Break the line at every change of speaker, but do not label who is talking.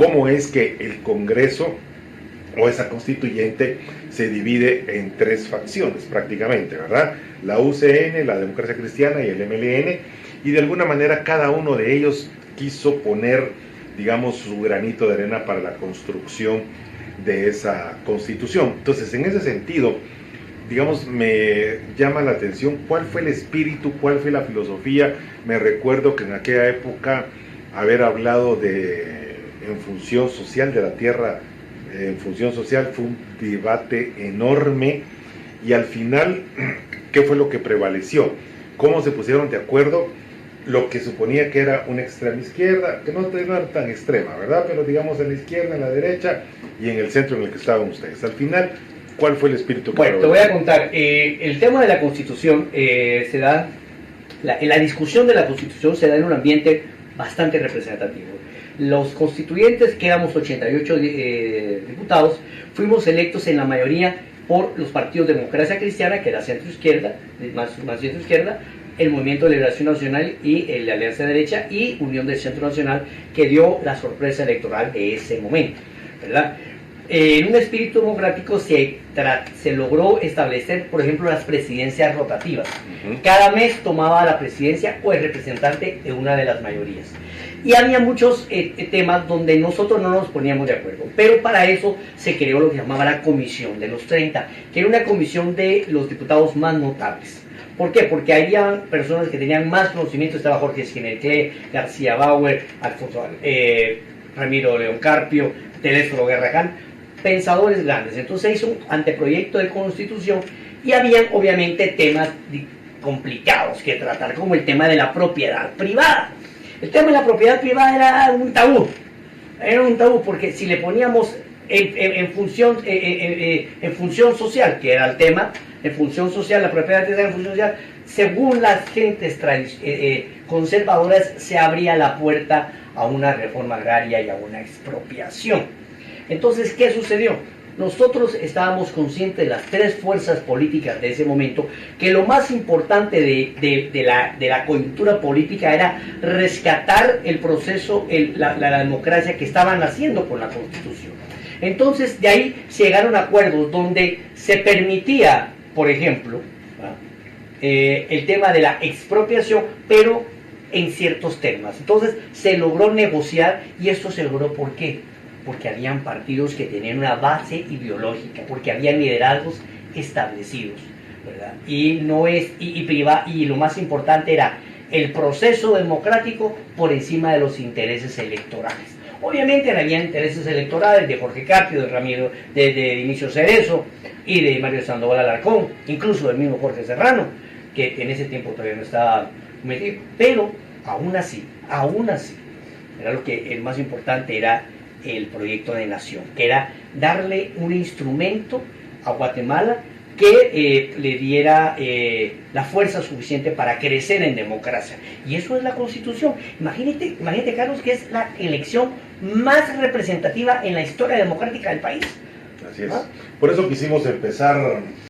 cómo es que el Congreso o esa constituyente se divide en tres facciones prácticamente, ¿verdad? La UCN, la Democracia Cristiana y el MLN, y de alguna manera cada uno de ellos quiso poner, digamos, su granito de arena para la construcción de esa constitución. Entonces, en ese sentido, digamos, me llama la atención cuál fue el espíritu, cuál fue la filosofía. Me recuerdo que en aquella época haber hablado de en función social de la tierra, en función social, fue un debate enorme, y al final, ¿qué fue lo que prevaleció? ¿Cómo se pusieron de acuerdo? Lo que suponía que era una extrema izquierda, que no era tan extrema, ¿verdad? Pero digamos en la izquierda, en la derecha y en el centro en el que estaban ustedes. Al final, ¿cuál fue el espíritu que
Bueno, te voy a contar. El tema de la Constitución se da, la discusión de la Constitución se da en un ambiente bastante representativo. Los constituyentes, que éramos 88 diputados, fuimos electos en la mayoría por los partidos Democracia Cristiana, que era centro-izquierda, más centro-izquierda, el Movimiento de Liberación Nacional y la Alianza Derecha, y Unión del Centro Nacional, que dio la sorpresa electoral de ese momento, ¿verdad? En un espíritu democrático se logró establecer, por ejemplo, las presidencias rotativas. Cada mes tomaba la presidencia o el representante de una de las mayorías. Y había muchos temas donde nosotros no nos poníamos de acuerdo, pero para eso se creó lo que llamaba la Comisión de los 30, que era una comisión de los diputados más notables. ¿Por qué? Porque había personas que tenían más conocimiento. Estaba Jorge Esquinecle, García Bauer, Alfonso, Ramiro León Carpio, Telésforo Guerraján, pensadores grandes. Entonces se hizo un anteproyecto de constitución y habían obviamente temas complicados que tratar, como el tema de la propiedad privada. El tema de la propiedad privada era un tabú porque si le poníamos en función social, que era el tema, en función social, la propiedad privada en función social, según las gentes conservadoras, se abría la puerta a una reforma agraria y a una expropiación. Entonces, ¿qué sucedió? Nosotros estábamos conscientes de las tres fuerzas políticas de ese momento, que lo más importante de la coyuntura política era rescatar el proceso, la democracia que estaban haciendo con la Constitución. Entonces, de ahí se llegaron a acuerdos donde se permitía, por ejemplo, el tema de la expropiación, pero en ciertos temas. Entonces, se logró negociar, y esto se logró, ¿por qué? Porque habían partidos que tenían una base ideológica, porque había liderazgos establecidos, ¿verdad? Y lo más importante era el proceso democrático por encima de los intereses electorales. Obviamente había intereses electorales de Jorge Carpio, de Ramiro, de Dionisio Cerezo y de Mario Sandoval Alarcón, incluso del mismo Jorge Serrano, que en ese tiempo todavía no estaba metido, pero aún así, era lo que el más importante era el proyecto de nación, que era darle un instrumento a Guatemala que le diera la fuerza suficiente para crecer en democracia. Y eso es la Constitución. Imagínate, Carlos, que es la elección más representativa en la historia democrática del país.
Así es. Por eso quisimos empezar